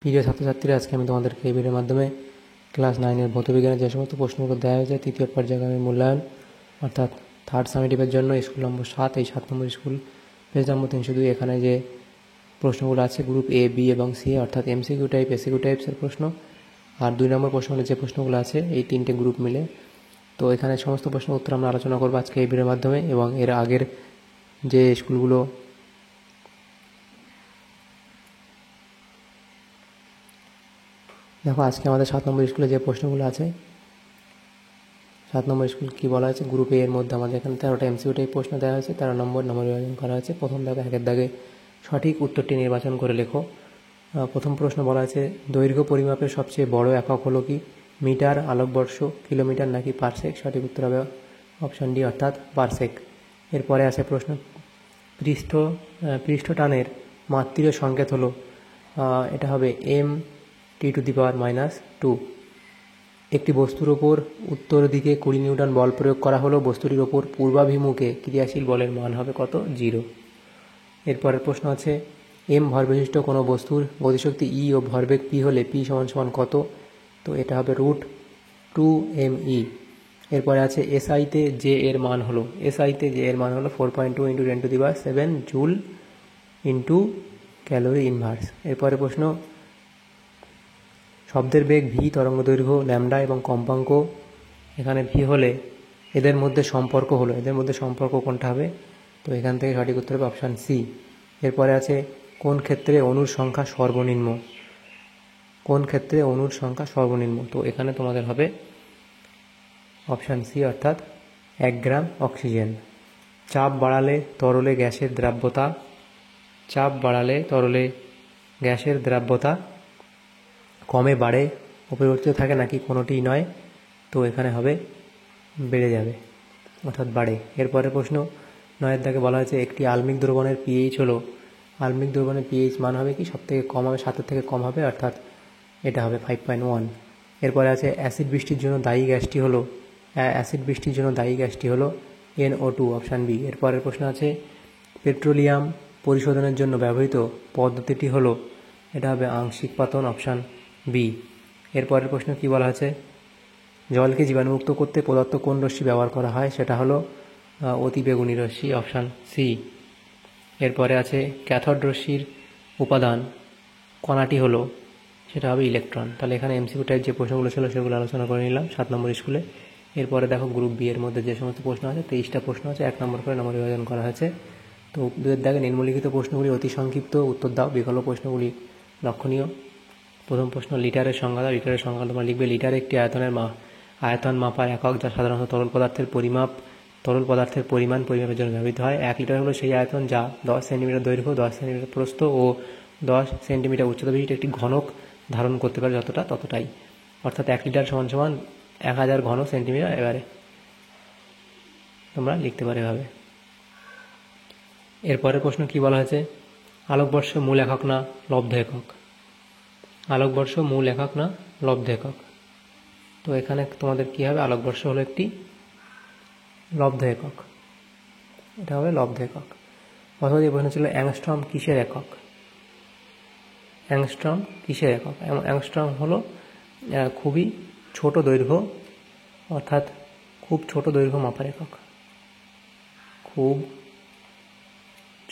প্রিয় ছাত্রছাত্রীরা, আজকে আমি তোমাদেরকে এই ভিডিওর মাধ্যমে ক্লাস 9-এর ভৌতবিজ্ঞানের যে সমস্ত প্রশ্নগুলো দেওয়া হয়েছে তৃতীয় পর্যায়গামী মূল্যায়ন অর্থাৎ থার্ড সামেটিভের জন্য স্কুল নম্বর 7, এই 7 নম্বর স্কুল পেজ নম্বর 302, এখানে যে প্রশ্নগুলো আছে গ্রুপ এ, বি এবং সি অর্থাৎ এমসিকিউ টাইপ, এসিকিউ টাইপসের প্রশ্ন, আর 2 নম্বর প্রশ্নগুলো যে প্রশ্নগুলো আছে এই 3টে গ্রুপ মিলে। তো এখানে সমস্ত প্রশ্নের উত্তর আমরা আলোচনা করবো আজকে এই ভিডিওর মাধ্যমে। এবং এর আগের যে স্কুলগুলো দেখো, আজকে আমাদের 7 নম্বর স্কুলে যে প্রশ্নগুলো আছে, 7 নম্বর স্কুল কী বলা হয়েছে, গ্রুপ এ এর মধ্যে আমাদের এখানে 13টা এমসিকিউ টাইপ প্রশ্ন দেওয়া হয়েছে। 13 নম্বর বিভাজন করা হয়েছে। প্রথম দাগে 1-এর দাগে সঠিক উত্তরটি নির্বাচন করে লেখো। প্রথম প্রশ্ন বলা আছে, দৈর্ঘ্য পরিমাপের সবচেয়ে বড় একক হলো কি? মিটার, আলোকবর্ষ, কিলোমিটার নাকি পারসেক? সঠিক উত্তর হবে অপশান ডি অর্থাৎ পারসেক। এরপরে আছে প্রশ্ন, পৃষ্ঠটানের মাত্রিয় সংকেত হলো, এটা হবে m(t⁻²). একটি বস্তুর ওপর উত্তর দিকে 20 নিউটন বল প্রয়োগ করা হলো, বস্তুটির ওপর পূর্বাভিমুখে ক্রিয়াশীল বলের মান হবে কত? 0। এরপরের প্রশ্ন আছে, m ভর বিশিষ্ট কোনো বস্তুর গতিশক্তি E ও ভরবেগ p হলে p = কত? তো এটা হবে √2mE। এরপরে আছে SI-তে J এর মান হলো, SI-তে J এর মান হলো 4.2 × 10⁷ জুল ইন্টু ক্যালোরি ইনভার্স। এরপরে প্রশ্ন, শব্দের বেগ v, তরঙ্গ দৈর্ঘ্য ল্যামডা এবং কম্পাঙ্ক এখানে v হলে এদের মধ্যে সম্পর্ক কোনটা হবে? তো এখান থেকে সঠিক উত্তর হবে অপশান সি। এরপরে আছে, কোন ক্ষেত্রে অণুর সংখ্যা সর্বনিম্ন? তো এখানে তোমাদের হবে অপশান সি অর্থাৎ 1 গ্রাম অক্সিজেন। চাপ বাড়ালে তরলে গ্যাসের দ্রাব্যতা কমে, বাড়ে, অপরিবর্তিত থাকে নাকি কোনোটিই নয়? তো এখানে হবে বেড়ে যাবে অর্থাৎ বাড়ে। এরপরে প্রশ্ন 9-এর দাগে বলা হয়েছে, একটি আলমিক দ্রবণের পিএইচ হলো, আলমিক দ্রবণের পিএইচ মান হবে কি? 7 থেকে কম হবে, 7-এর থেকে কম হবে অর্থাৎ এটা হবে 5.1। এরপরে আছে, অ্যাসিড বৃষ্টির জন্য দায়ী গ্যাসটি হলো NO2 অপশান বি। এরপরের প্রশ্ন আছে, পেট্রোলিয়াম পরিশোধনের জন্য ব্যবহৃত পদ্ধতিটি হলো, এটা হবে আংশিক পাতন অপশান বি। এরপরের প্রশ্ন কি বলা আছে, জলকে জীবাণুমুক্ত করতে পদার্থ কোন রশ্মি ব্যবহার করা হয়? সেটা হলো অতিবেগুনি রশ্মি অপশান সি। এরপরে আছে, ক্যাথোড রশ্মির উপাদান কণাটি হলো, সেটা হবে ইলেকট্রন। তাহলে এখানে এমসিকিউ টাইপ যে প্রশ্নগুলো ছিল সেগুলো আলোচনা করে নিলাম 7 নম্বর স্কুলে। এরপরে দেখো, গ্রুপ বি এর মধ্যে যে সমস্ত প্রশ্ন আছে 23টা প্রশ্ন আছে, 1 নম্বর করে নম্বর বিভাজন করা হয়েছে। তো 2-এর দাগে নিম্নলিখিত প্রশ্নগুলি অতি সংক্ষিপ্ত উত্তর দাও, বিকল্প প্রশ্নগুলি লক্ষণীয়। প্রথম প্রশ্ন, লিটারের সংজ্ঞা দাও। লিটারের সংজ্ঞা তোমরা লিখবে, লিটার একটি আয়তন মাপার একক যা সাধারণত তরল পদার্থের পরিমাণ পরিমাপের জন্য ব্যবহৃত হয়। 1 লিটার হলো সেই আয়তন যা 10 সেন্টিমিটার দৈর্ঘ্য, 10 সেন্টিমিটার প্রস্থ ও 10 সেন্টিমিটার উচ্চতা বিশিষ্ট একটি ঘনক ধারণ করতে পারে, ততটাই, অর্থাৎ 1 লিটার = 1000 ঘন সেন্টিমিটার। এবারে তোমরা লিখতে পারো এভাবে। এরপরের প্রশ্ন কি বলা হয়েছে, আলোকবর্ষ মূল একক না লব্ধ একক? আলোকবর্ষ মূল একক না লব্ধ একক? তো এখানে তোমাদের কি হবে, আলোকবর্ষ হলো একটি লব্ধ একক, এটা হবে লব্ধ একক। অথবা এই প্রশ্ন ছিল, অ্যাংস্ট্রম কিসের একক? অ্যাংস্ট্রম হলো খুবই ছোট দৈর্ঘ্য, অর্থাৎ খুব ছোট দৈর্ঘ্য মাপার একক। খুব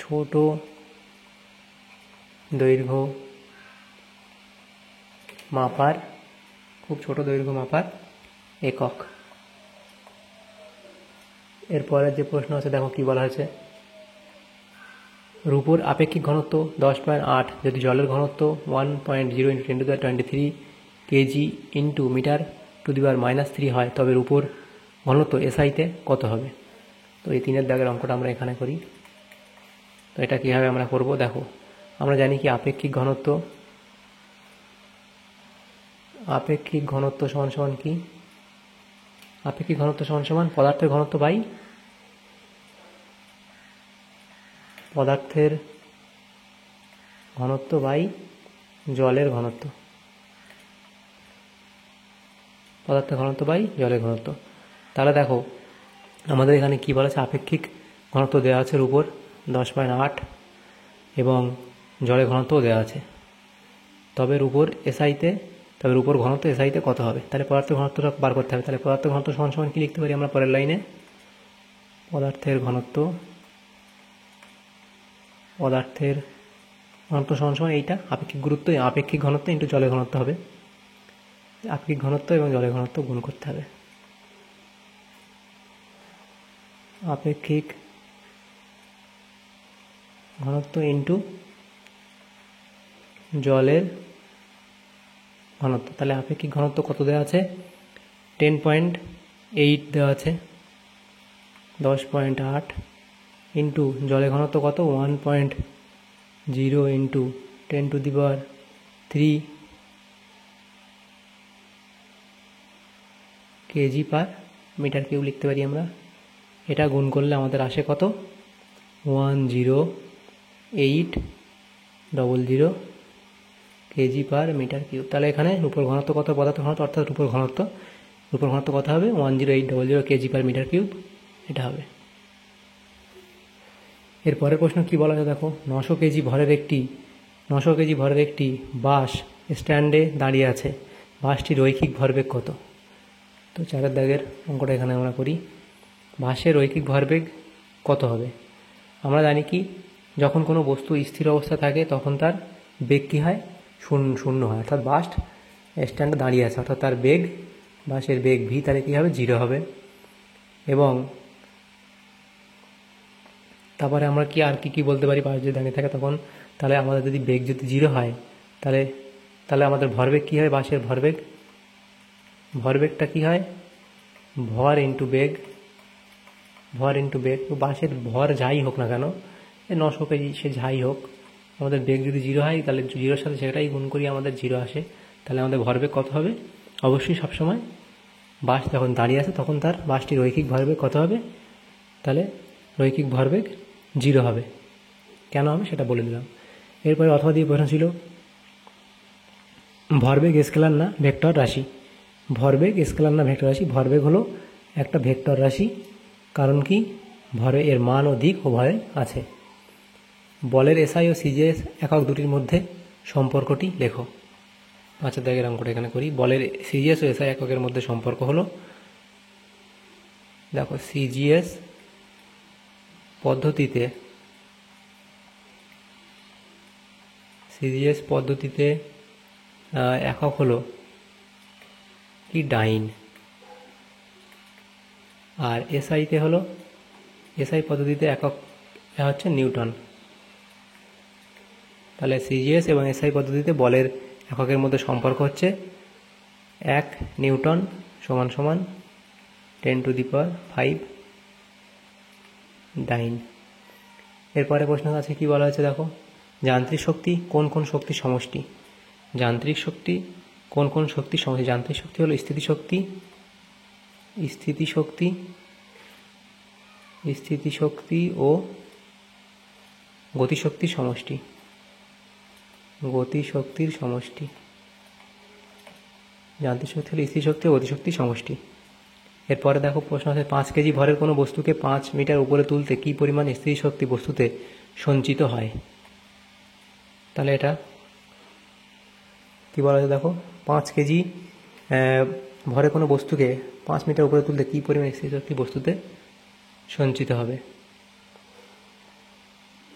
ছোট দৈর্ঘ্য মাপার একক। এরপরে যে প্রশ্ন আছে দেখো কি বলা হয়েছে, রূপোর আপেক্ষিক ঘনত্ব 10.8 যদি জলের ঘনত্ব 1.0 × 10⁻23 কেজি ইন্টু m⁻³ হয়, তবে রূপোর ঘনত্ব SI-তে কত হবে? তো এই 3-এর দাগের অঙ্কটা আমরা এখানে করি। তো এটা কীভাবে আমরা করব দেখো, আমরা জানি কি আপেক্ষিক ঘনত্ব সমান কি? আপেক্ষিক ঘনত্ব সমান পদার্থের ঘনত্ব বাই জলের ঘনত্ব। তাহলে দেখো, আমাদের এখানে কি বলা আছে, আপেক্ষিক ঘনত্ব দেওয়া আছে রূপোর 10.8 এবং জলের ঘনত্বও দেওয়া আছে। তো তবে উপর এসআইতে, তবে উপর ঘনত্ব এসআইতে কত হবে। তাহলে পদার্থের ঘনত্বটা বার করতে হবে। তাহলে পদার্থের ঘনত্ব সমান সমান কি লিখতে পারি আমরা পরের লাইনে, পদার্থের ঘনত্ব সমান সমান এইটা আপেক্ষিক গুরুত্ব, আপেক্ষিক ঘনত্ব ইন্টু জলের ঘনত্ব হবে। আপেক্ষিক ঘনত্ব এবং জলের ঘনত্ব গুণ করতে হবে। আপেক্ষিক ঘনত্ব ইন্টু জলের ঘনত্ব। তাহলে আপেক্ষিক ঘনত্ব কত দেওয়া আছে, 10.8 দেওয়া আছে, 10.8 ইন্টু জলের ঘনত্ব কত 1.0 ইন্টু 10⁻³ kg/m³ লিখতে পারি আমরা। এটা গুণ করলে আমাদের আসে কত, 10800 kg/m³। তাহলে এখানে রূপর ঘনত্ব কত, পদার্থ ঘনত্ব অর্থাৎ রূপর ঘনত্ব কত হবে 10800 kg/m³, এটা হবে। এর পরের প্রশ্ন কি বলা যায় দেখো, 900 কেজি ভরের একটি বাস স্ট্যান্ডে দাঁড়িয়ে আছে, বাসটির রৈখিক ভরবেগ কত। তো 4 দাগের অঙ্কটা এখানে আমরা করি। বাসের রৈখিক ভরবেগ কত হবে। আমরা জানি কি, যখন কোনো বস্তু স্থির অবস্থা থাকে তখন তার বেগ কী হয়, শূন্য হয়, অর্থাৎ বাস স্ট্যান্ডে দাঁড়িয়ে আছে, অর্থাৎ তার বেগ, বাসের বেগ ভি, তাহলে কী হবে 0 হবে। এবং তারপরে আমরা কি আর কি বলতে পারি, বাস যদি দাঁড়িয়ে থাকে তখন, তাহলে আমাদের যদি বেগ যদি 0 হয় তাহলে আমাদের ভরবেগ কী হয়, বাসের ভরবেগটা কী হয়, ভর ইন্টু বেগ। বাসের ভর যাই হোক না কেন, 900 কেজি সে যাই হোক, আমাদের বেগ যদি 0 হয় তাহলে 0-র সাথে সেটাই গুণ করি, আমাদের 0 আসে। তাহলে আমাদের ভরবেগ কত হবে, অবশ্যই সবসময় বাস যখন দাঁড়িয়ে আছে তখন তার বাসটির রৈখিক ভরবেগ কত হবে, তাহলে রৈখিক ভরবেগ 0 হবে। কেন হবে সেটা বলে দিলাম। এরপরে অথবা দিয়ে প্রশ্ন ছিল, ভরবেগ স্কেলার না ভেক্টর রাশি। ভরবেগ হলো একটা ভেক্টর রাশি, কারণ কি, ভরে এর মান ও দিক উভয় আছে। বলের এসআই ও সিজিএস একক দুটির মধ্যে সম্পর্কটি লেখো। 5 দাগের অঙ্কটা এখানে করি। বলের সিজিএস ও এসআই এককের মধ্যে সম্পর্ক হলো, দেখো সিজিএস পদ্ধতিতে একক হলো কি ডাইন, আর এসআই পদ্ধতিতে একক হচ্ছে নিউটন। তাহলে সিজিএস এবং এসআই পদ্ধতিতে বলের এককের মধ্যে সম্পর্ক হচ্ছে 1 নিউটন সমান 10⁵ ডাইন। এরপরে প্রশ্ন আছে কি বলা হয়েছে দেখো, যান্ত্রিক শক্তি কোন কোন শক্তির সমষ্টি। যান্ত্রিক শক্তি হলো স্থিতিশক্তি ও গতিশক্তির সমষ্টি। যান্ত্রিক শক্তি হলো স্থিতিশক্তি ও গতিশক্তির সমষ্টি। এরপরে দেখো প্রশ্ন আছে, 5 কেজি ভরের কোনো বস্তুকে 5 মিটার উপরে তুলতে কী পরিমাণ স্থিতিশক্তি বস্তুতে সঞ্চিত হয়। তাহলে এটা কী বলা আছে দেখো, 5 কেজি ভরে কোনো বস্তুকে 5 মিটার উপরে তুলতে কী পরিমাণ স্থিতিশক্তি বস্তুতে সঞ্চিত হবে।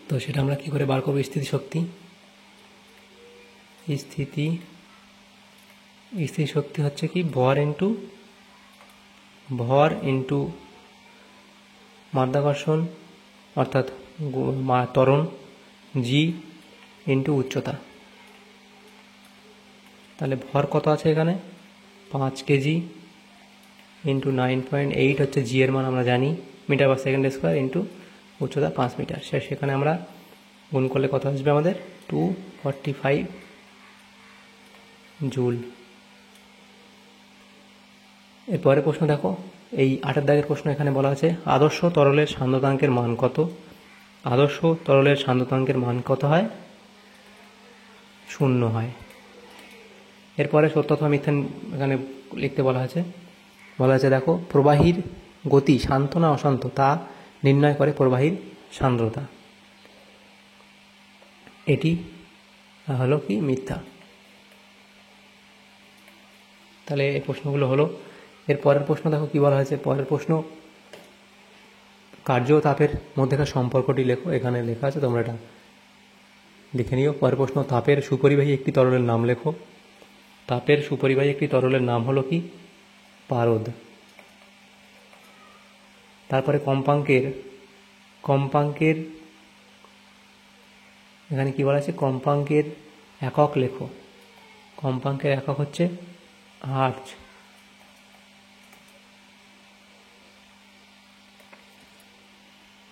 তো সেটা আমরা কী করে বার করবো, স্থিতিশক্তি হচ্ছে কি, ভর ইন্টু মাধ্যাকর্ষণ অর্থাৎ ত্বরণ, জি ইন্টু উচ্চতা। তাহলে ভর কত আছে এখানে 5 কেজি ইন্টু 9.8 হচ্ছে জি এর মান আমরা জানি, মিটার/সেকেন্ড² ইন্টু উচ্চতা 5 মিটার। সেখানে আমরা গুণ করলে কত আসবে আমাদের 245 জুল। এরপরে প্রশ্ন দেখো, এই 8 দাগের প্রশ্ন এখানে বলা আছে, আদর্শ তরলের সান্দ্রতাঙ্কের মান কত। আদর্শ তরলের সান্দ্রতাঙ্কের মান কত হয়, 0 হয়। এরপরে সত্য অথবা মিথ্যা এখানে লিখতে বলা আছে দেখো, প্রবাহীর গতি শান্ত না অশান্ত তা নির্ণয় করে প্রবাহীর সান্দ্রতা। এটি হলো কি মিথ্যা। তাহলে এই প্রশ্নগুলো হলো। এর পরের প্রশ্ন দেখো কী বলা হয়েছে। পরের প্রশ্ন, কার্য ও তাপের মধ্যেকার সম্পর্কটি লেখো। এখানে লেখা আছে, তোমরা এটা লিখে নিও। পরের প্রশ্ন, তাপের সুপরিবাহী একটি তরলের নাম লেখো। তাপের সুপরিবাহী একটি তরলের নাম হলো কি? পারদ। তারপরে কম্পাঙ্কের এখানে কি বলা আছে? কম্পাঙ্কের একক লেখো। কম্পাঙ্কের একক হচ্ছে হার্জ।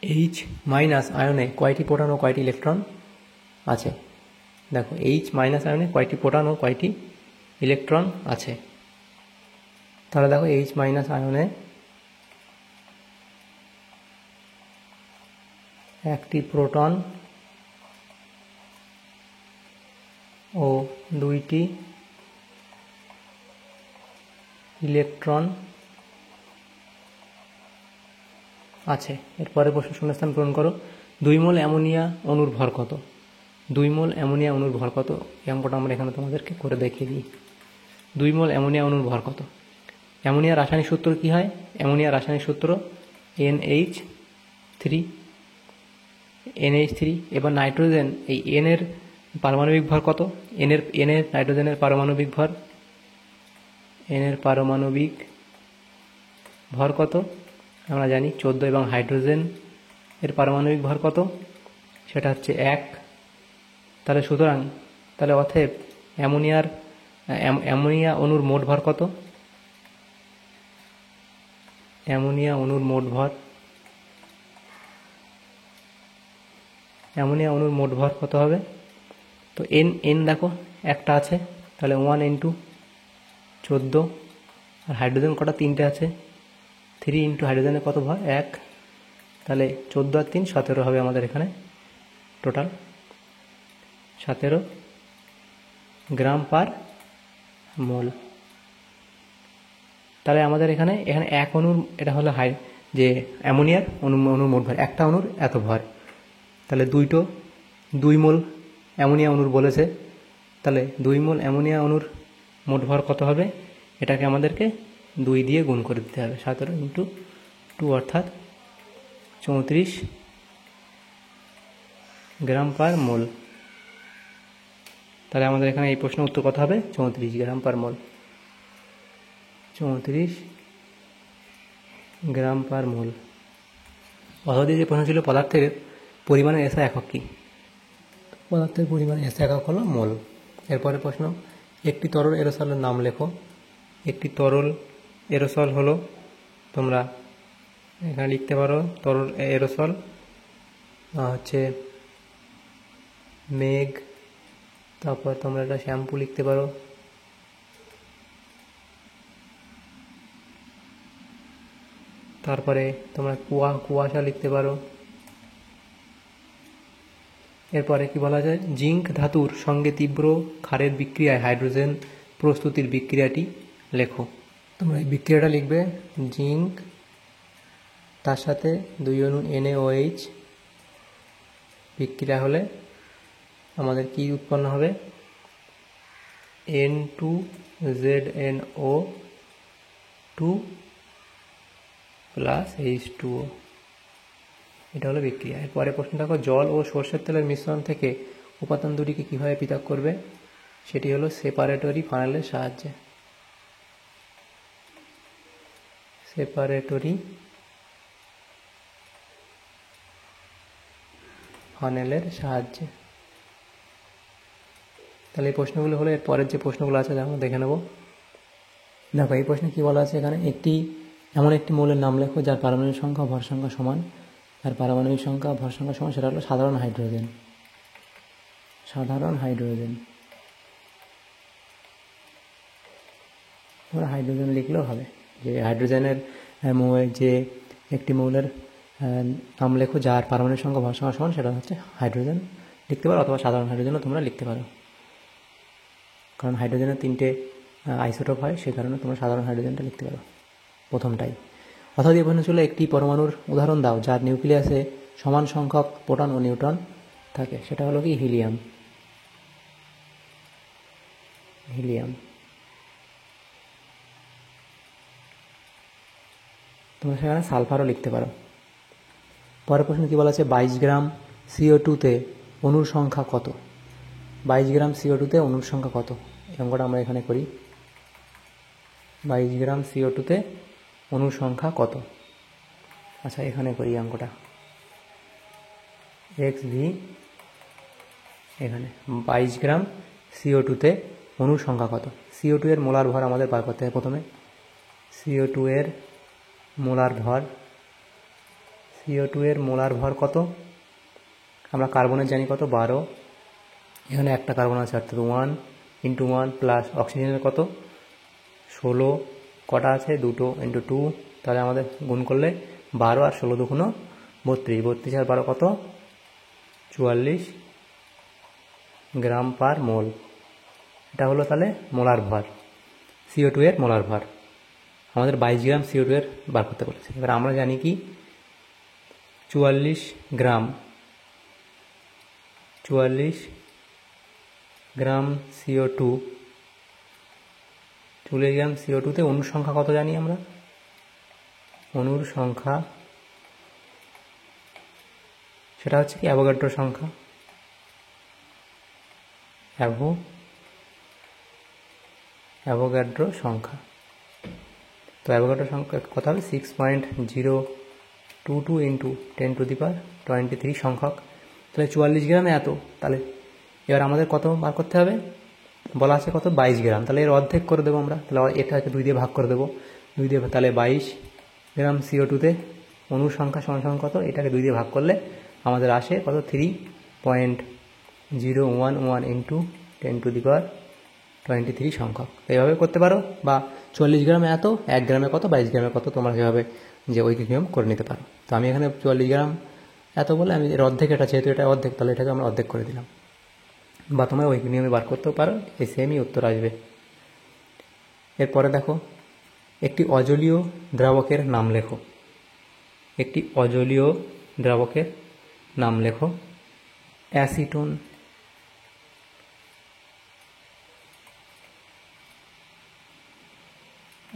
এইচ মাইনাস আয়নে কয়টি প্রোটন ও কয়টি ইলেকট্রন আছে? দেখো, এইচ মাইনাস আয়নে কয়টি প্রোটন ও কয়টি ইলেকট্রন আছে? তাহলে দেখো, এইচ মাইনাস আয়নে একটি প্রোটন ও দুইটি ইলেকট্রন আছে। এরপরে প্রশ্ন শূন্যস্থান পূরণ করো। 2 মোল অ্যামোনিয়া অণুর ভর কত? 2 মোল অ্যামোনিয়া অণুর ভর কত? এই অঙ্কটা আমরা এখানে তোমাদেরকে করে দেখিয়ে দিই। 2 মোল অ্যামোনিয়া অণুর ভর কত? অ্যামোনিয়ার রাসায়নিক সূত্র কি হয়? অ্যামোনিয়ার রাসায়নিক সূত্র NH3। এবার নাইট্রোজেন, এই N এর পারমাণবিক ভর কত? N এর নাইট্রোজেনের পারমাণবিক ভর, N এর পারমাণবিক ভর কত? আমরা জানি 14। এবং হাইড্রোজেন এর পারমাণবিক ভর কত? সেটা হচ্ছে 1। তাহলে সুতরাং অতএব অ্যামোনিয়া অণুর মোট ভর কত? অ্যামোনিয়া অণুর মোট ভর কত হবে? তো N দেখো একটা আছে, তাহলে 1 × 14। আর হাইড্রোজেন কটা? 3টে আছে, 3 × হাইড্রোজেনের কত ভর? 1। তাহলে 14 আর 3 17 হবে আমাদের এখানে টোটাল 17 গ্রাম পার মোল। তাহলে আমাদের এখানে এক অণুর, এটা হলো যে অ্যামোনিয়ার অণুর মোট ভর, একটা অণুর এত ভর। তাহলে 2 মোল অ্যামোনিয়া অণুর বলেছে, তাহলে 2 মোল অ্যামোনিয়া অণুর মোট ভর কত হবে? এটাকে আমাদেরকে 2 দিয়ে গুণ করে দিতে হবে। 17 × 2 অর্থাৎ 34 গ্রাম পার মোল। তাহলে আমাদের এখানে এই প্রশ্নের উত্তর কত হবে? 34 গ্রাম পার মোল। 34 গ্রাম পার মোল। অথবা যে প্রশ্ন ছিল, পদার্থের পরিমাণের এসআই একক কী? পদার্থের পরিমাণের এসআই একক হলো মোল। এরপরে প্রশ্ন, একটি তরল এরোসলের নাম লেখো। একটি তরল এরোসল হলো, তোমরা এখানে লিখতে পারো, তরল এরোসল হচ্ছে মেঘ। তারপর তোমরা একটা শ্যাম্পু লিখতে পারো। তারপরে তোমরা কুয়াশা লিখতে পারো। এরপরে কি বলা যায়? জিঙ্ক ধাতুর সঙ্গে তীব্র ক্ষারের বিক্রিয়ায় হাইড্রোজেন প্রস্তুতির বিক্রিয়াটি লেখো। তোমরা এই বিক্রিয়াটা লিখবে, জিঙ্ক তার সাথে 2 অণু NaOH বিক্রিয়া হলে আমাদের কি উৎপন্ন হবে? N2ZnO2 + H2O। এটা হলো বিক্রিয়া। এরপরে প্রশ্ন দেখো, জল ও সরষের তেলের মিশ্রণ থেকে উপাদান দুটিকে কীভাবে পৃথক করবে? সেটি হলো সেপারেটরি ফানেলের সাহায্যে। সেপারেটরি ফানেলের সাহায্যে। তাহলে এই প্রশ্নগুলো হলো। এর পরের যে প্রশ্নগুলো আছে আমরা দেখে নেব। দেখো, এই প্রশ্নে কী বলা আছে এখানে, এমন একটি মৌলের নাম লেখো যার পারমাণবিক সংখ্যা ভর সংখ্যা সমান। আর পারমাণবিক সংখ্যা ভর সংখ্যা সমান, সেটা হলো সাধারণ হাইড্রোজেন। তোমরা হাইড্রোজেন লিখলেও হবে। যে হাইড্রোজেনের যে একটি মৌলের নাম লেখো যার পারমাণবিক সংখ্যা ভর সংখ্যা সমান, সেটা হচ্ছে হাইড্রোজেন লিখতে পারো, অথবা সাধারণ হাইড্রোজেনও তোমরা লিখতে পারো। কারণ হাইড্রোজেনের 3টে আইসোটোপ হয়, সেই কারণে তোমরা সাধারণ হাইড্রোজেনটা লিখতে পারো প্রথমটাই। অর্থাৎ এই প্রশ্ন ছিল, একটি পরমাণুর উদাহরণ দাও যার নিউক্লিয়াসে সমান সংখ্যক প্রোটন ও নিউট্রন থাকে। সেটা হলো কি? হিলিয়াম। তোমরা সেখানে সালফারও লিখতে পারো। পরের প্রশ্ন কী বলা আছে, 22 গ্রাম CO2-তে অণুর সংখ্যা কত? 22 গ্রাম CO2-তে অণুর সংখ্যা কত? এই অঙ্কটা আমরা এখানে করি। 22 গ্রাম CO2-তে অণুর সংখ্যা কত? আচ্ছা, এখানে করি অঙ্কটা। XV এখানে 22 গ্রাম CO2-তে অণুর সংখ্যা কত? CO2 এর মোলার ভর আমাদের বার করতে হবে প্রথমে। CO2 এর মোলার ভর কত? আমরা কার্বনের জানি কত, 12। এখানে একটা কার্বন আছে, অর্থাৎ 1 × 1 প্লাস অক্সিজেনের কত, 16। কটা আছে, 2 × 2, তাহলে আমাদের গুণ করলে 12 আর 16 2 32, 32 আর 12 কত, 44 গ্রাম পার মোল। এটা হলো তাহলে মোলার ভর, CO2 এর মোলার ভর। আমাদের 22 গ্রাম CO2 এর বার করতে বলেছে। এবার আমরা জানি কি 44 গ্রাম CO2, 40 গ্রাম CO2-তে অণুর সংখ্যা কত জানি আমরা? অণুর সংখ্যা সেটা হচ্ছে কি অ্যাভোগাড্রো সংখ্যা। অ্যাভোগাড্রো সংখ্যা। তো অ্যাভোগাড্রো সংখ্যা কত হবে, 6.022 × 10⁻23 সংখ্যক। তাহলে 44 গ্রামে এত। তাহলে এবার আমাদের কত বার করতে হবে, বলা আছে কত, 22 গ্রাম। তাহলে এর অর্ধেক করে দেবো আমরা। তাহলে এটাকে 2 দিয়ে ভাগ করে দেবো, 2 দিয়ে, তাহলে 22 গ্রাম CO2-তে অণুর সংখ্যা সমান কত, এটাকে 2 দিয়ে ভাগ করলে আমাদের আসে কত, 3.011 × 10⁻23 সংখ্যক। এইভাবে করতে পারো, বা 40 গ্রামে এত, 1 গ্রামে কত, 22 গ্রামে কত, তোমরা সেভাবে যে ঐকিক নিয়ম করে নিতে পারো। তো আমি এখানে 40 গ্রাম এত বলে আমি এর অর্ধেক, এটা যেহেতু এটা অর্ধেক, তাহলে এটাকে আমরা অর্ধেক করে দিলাম। বা তোমরা ঐকিক নিয়মে বার করতেও পারো, এই সেমই উত্তর আসবে। এরপরে দেখো, একটি অজলীয় দ্রাবকের নাম লেখো। একটি অজলীয় দ্রাবকের নাম লেখো। Acetone,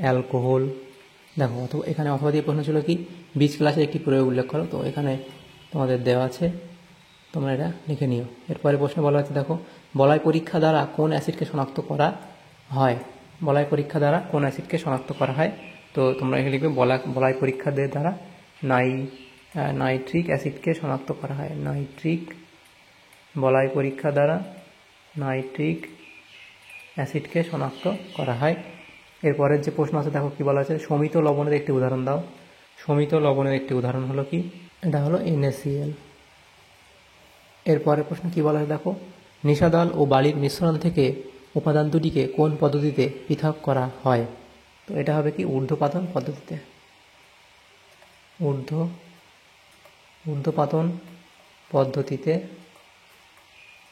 alcohol. দেখো এখানে অথবা দিয়ে প্রশ্ন ছিল কি, 20 ক্লাসের একটি প্রয়োগ উল্লেখ করো। তো এখানে তোমাদের দেওয়া আছে, তোমরা এটা লিখে নিও। এরপরে প্রশ্ন বলা হচ্ছে, দেখো, বলয় পরীক্ষা দ্বারা কোন অ্যাসিডকে শনাক্ত করা হয়? বলয় পরীক্ষা দ্বারা কোন অ্যাসিডকে শনাক্ত করা হয়? তো তোমরা এখানে লিখবে, বলয় পরীক্ষা দ্বারা নাইট্রিক অ্যাসিডকে শনাক্ত করা হয়। বলয় পরীক্ষা দ্বারা নাইট্রিক অ্যাসিডকে শনাক্ত করা হয়। এরপরের যে প্রশ্ন আছে, দেখো কি বলা আছে, শমিত লবণের একটি উদাহরণ দাও। শমিত লবণের একটি উদাহরণ হলো কি, এটা হলো NaCl। এরপরের প্রশ্ন কি বলা আছে, দেখো, নিশাদল ও বালির মিশ্রণ থেকে উপাদান দুটিকে কোন পদ্ধতিতে পৃথক করা হয়? তো এটা হবে কি, ঊর্ধ্বপাতন পদ্ধতিতে। ঊর্ধ্বপাতন পদ্ধতিতে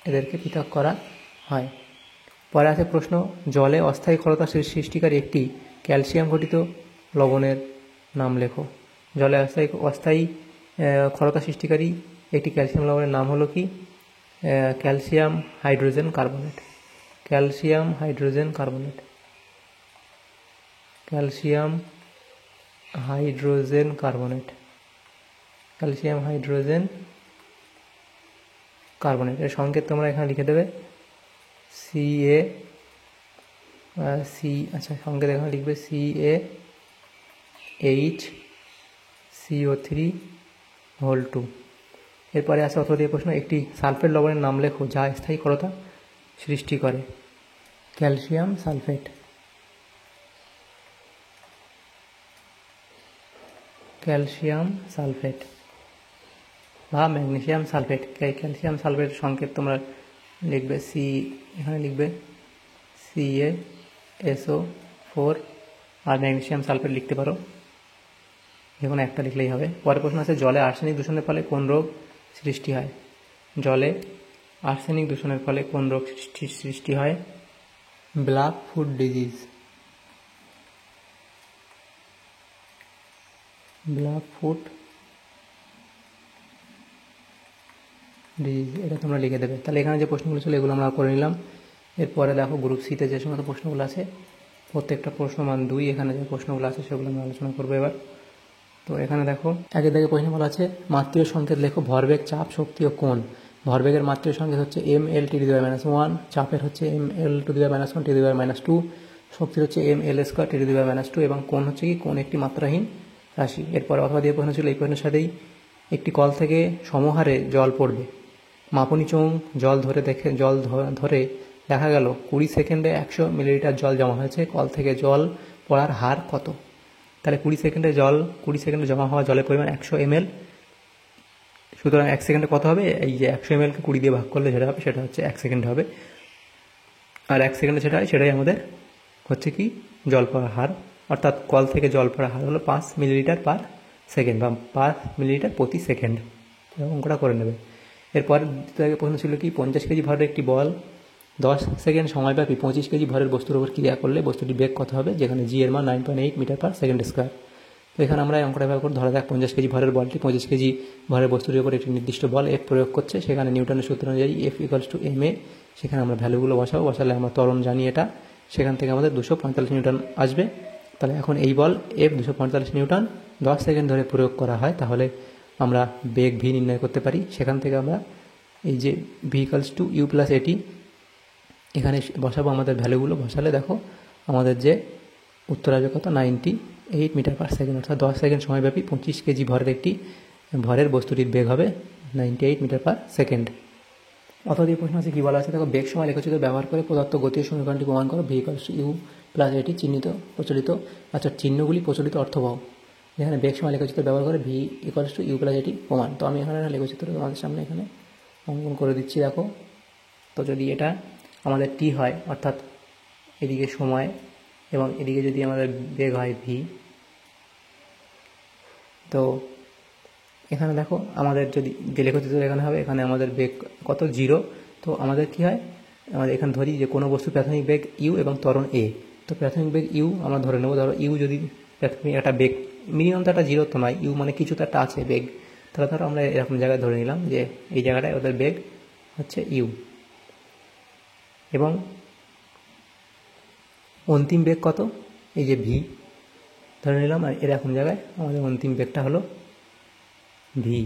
এদেরকে পৃথক করা হয়। পরে আছে প্রশ্ন, জলে অস্থায়ী ক্ষারতা সৃষ্টিকারী একটি ক্যালসিয়াম ঘটিত লবণের নাম লেখো। জলে অস্থায়ী ক্ষারতা সৃষ্টিকারী একটি ক্যালসিয়াম লবণের নাম হলো কি, calcium hydrogen carbonate. Calcium hydrogen carbonate. Calcium hydrogen carbonate. Calcium hydrogen carbonate. এর সংকেত তোমরা এখানে লিখে দেবে, আচ্ছা, সংকেত এখানে লিখবে CaHCO3(2). এরপরে আছে অথবা দিয়ে প্রশ্ন, একটি সালফেট লবণের নাম লেখো যা স্থায়ী ক্ষারতা সৃষ্টি করে। Calcium sulphate. ক্যালসিয়াম সালফেট বা ম্যাগনেসিয়াম সালফেট। ক্যালসিয়াম সালফেটের সংকেত তোমরা লিখবে এখানে লিখবে CaSO4, আর ম্যাগনেসিয়াম সালফেট লিখতে পারো, যে কোনো একটা লিখলেই হবে। পরের প্রশ্ন আছে, জলে আর্সেনিক দূষণের ফলে কোন রোগ সৃষ্টি হয়? জলে আর্সেনিক দূষণের ফলে কোন রোগ সৃষ্টি হয়? Black foot disease. Black foot disease, এটা তোমরা লিখে দেবে। তাহলে এখানে যে প্রশ্নগুলো ছিল এগুলো আমরা করে নিলাম। এরপরে দেখো, গ্রুপ সিতে যে সমস্ত প্রশ্নগুলো আছে, প্রত্যেকটা প্রশ্ন মান 2, এখানে যে প্রশ্নগুলো আছে সেগুলো আমরা আলোচনা করবো এবার। তো এখানে দেখো একের দাগে প্রশ্ন বলা আছে মাত্রীয় সংকেত লেখো ভরবেগ, চাপ, শক্তি ও কোণ। ভরবেগের মাত্রীয় সংকেত হচ্ছে ml T to the power -1, চাপের হচ্ছে ml to the power -1 T to the power -2, শক্তির হচ্ছে ml square T to the power -2 এবং কোণ হচ্ছে কি কোণ একটি মাত্রাহীন রাশি। এরপর অথবা দিয়ে প্রশ্ন ছিল এই প্রশ্নের সাথেই একটি কল থেকে সমহারে জল পড়বে, মাপনী চোঙ জল ধরে ধরে দেখা গেল 20 সেকেন্ডে 100 মিলিলিটার জল জমা হয়েছে, কল থেকে জল পড়ার হার কত? তাহলে 20 সেকেন্ডে জমা হওয়া জলের পরিমাণ 100 ml, সুতরাং 1 সেকেন্ডে কত হবে? এই যে 100 mlকে 20 দিয়ে ভাগ করলে যেটা হবে সেটা হচ্ছে 1 সেকেন্ড হবে, আর 1 সেকেন্ডে সেটা হয় সেটাই আমাদের হচ্ছে কি জল পড়ার হার, অর্থাৎ কল থেকে জল পড়ার হার হলো 5 মিলিলিটার পার সেকেন্ড বা 5 মিলিলিটার প্রতি সেকেন্ড। অঙ্কটা করে নেবে। এরপর দ্বিতীয় প্রশ্ন ছিল কি 50 কেজি ভরের একটি বল 10 সেকেন্ড সময়ব্যাপী 25 কেজি ভরের বস্তুর উপর ক্রিয়া করলে বস্তুটির বেগ কত হবে, যেখানে জি এর মান 9.8 মিটার পার সেকেন্ড স্কোয়ার। তো এখানে আমরা অঙ্কটা ব্যবহার করে ধরা যাক 50 কেজি ভরের বলটি 25 কেজি ভরের বস্তুটির উপর একটি নির্দিষ্ট বল এফ প্রয়োগ করছে, সেখানে নিউটনের সূত্র অনুযায়ী F equals to M A, সেখানে আমরা ভ্যালুগুলো বসালে আমরা ত্বরণ জানি এটা, সেখান থেকে আমাদের 245 নিউটন আসবে। তাহলে এখন এই বল এফ 245 নিউটন 10 সেকেন্ড ধরে প্রয়োগ করা হয়, তাহলে আমরা বেগ ভি নির্ণয় করতে পারি। সেখান থেকে আমরা এই যে V equals to U plus at এখানে বসাবো, আমাদের ভ্যালুগুলো বসালে দেখো আমাদের যে উত্তর আসবে কত 98 মিটার পার সেকেন্ড, অর্থাৎ 10 সেকেন্ড সময়ব্যাপী 25 কেজি ভরের একটি ভরের বস্তুটির বেগ হবে 98 মিটার পার সেকেন্ড। অথবা এই প্রশ্ন আছে কী বলা আছে দেখো বেগ সময় লেখচিত্র ব্যবহার করে প্রদত্ত গতীয় সমীকরণটি প্রমাণ করো, V equals to U plus at প্রচলিত আচ্ছা চিহ্নগুলি প্রচলিত অর্থবহ। যেখানে বেগ সময় লেখচিত্র ব্যবহার করে V equals to U plus at প্রমাণ। তো আমি এখানে লেখচিত্র তোমাদের সামনে এখানে অঙ্কন করে দিচ্ছি দেখো। তো যদি এটা আমাদের টি হয়, অর্থাৎ এদিকে সময় এবং এদিকে যদি আমাদের বেগ হয় ভি, তো এখানে দেখো আমাদের যদি যে লেখচিত্র এখানে হবে এখানে আমাদের বেগ কত 0। তো আমাদের কি হয়, আমাদের এখানে ধরি যে কোনো বস্তু প্রাথমিক বেগ ইউ এবং ত্বরণ এ। তো প্রাথমিক বেগ ইউ আমরা ধরে নেবো, ধরো ইউ যদি প্রাথমিক একটা বেগ মিনিমাম তো একটা 0 তো নয়, ইউ মানে কিছু তো একটা আছে বেগ, তাহলে ধরো আমরা এরকম জায়গায় ধরে নিলাম যে এই জায়গাটায় ওদের বেগ হচ্ছে ইউ, এবং অন্তিম বেগ কত এই যে ভি ধরে নিলাম, আর এরকম জায়গায় আমাদের অন্তিম বেগটা হলো ভি।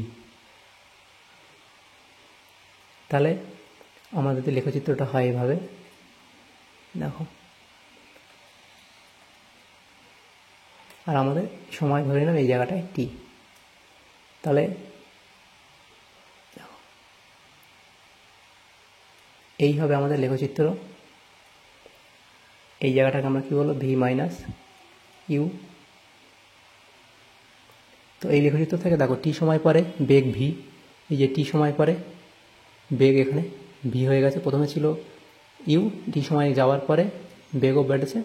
তাহলে আমাদের যে লেখচিত্রটা হয় এভাবে দেখো, আর আমাদের সময় ধরে নিলাম এই জায়গাটায় টি। তাহলে এই হবে আমাদের লেখচিত্র। এই জায়গাটাকে আমরা কি বলবো ভি মাইনাস ইউ। তো এই লেখচিত্র থেকে দেখো টি সময় পরে বেগ ভি, এই যে টি সময় পরে বেগ এখানে ভি হয়ে গেছে, প্রথমে ছিল ইউ, টি সময় যাওয়ার পরে বেগও বেড়েছে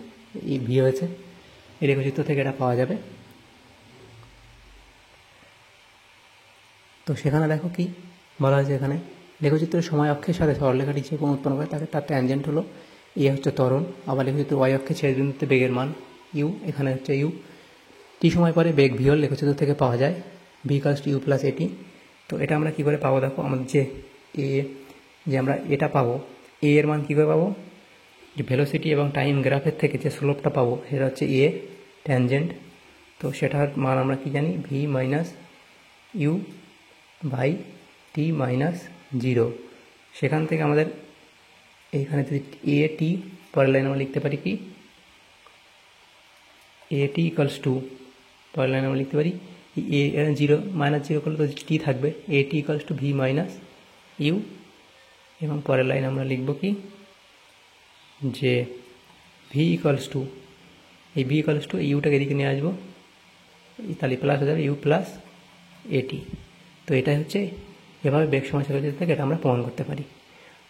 এই ভি হয়েছে। এই লেখচিত্র থেকে এটা পাওয়া যাবে। তো সেখানে দেখো কি বলা হয়েছে, এখানে লেখচিত্রের সময় অক্ষের সাথে সরলরেখাটি যে কোনো উৎপন্ন করে তাকে তার ট্যানজেন্ট হলো এ হচ্ছে ত্বরণ, আবার লেখচিত্র ওয়াই অক্ষে ছেদ বিন্দুতে বেগের মান ইউ, এখানে হচ্ছে ইউ। টি সময় পরে বেগ ভি হল লেখচিত্র থেকে পাওয়া যায় V equals to U plus at. তো এটা আমরা কী করে পাবো দেখো, আমাদের যে এ যে আমরা এটা পাবো এ এর মান কী করে পাবো, যে ভেলোসিটি এবং টাইম গ্রাফের থেকে যে স্লোপটা পাবো সেটা হচ্ছে এ ট্যানজেন্ট। তো সেটার মান আমরা কি জানি V minus U by T minus 0। সেখান থেকে আমাদের এইখানে যদি এ টি পরের লাইন আমরা লিখতে পারি কি এ টি ইকুয়ালস টু, পরের লাইন আমরা লিখতে পারি এ 0 মাইনাস 0 করলে তো টি থাকবে, a t equals to v minus u, এবং পরের লাইন আমরা লিখব কি যে ভি ইকুয়ালস টু এই ভি ইকুয়ালস টু ইউটাকে এদিকে নিয়ে আসবো, তাহলে প্লাস হয়ে যাবে ইউ প্লাস এটি। তো এটাই হচ্ছে এভাবে বেগ সময় লেখচিত্র থেকে এটা আমরা প্রমাণ করতে পারি।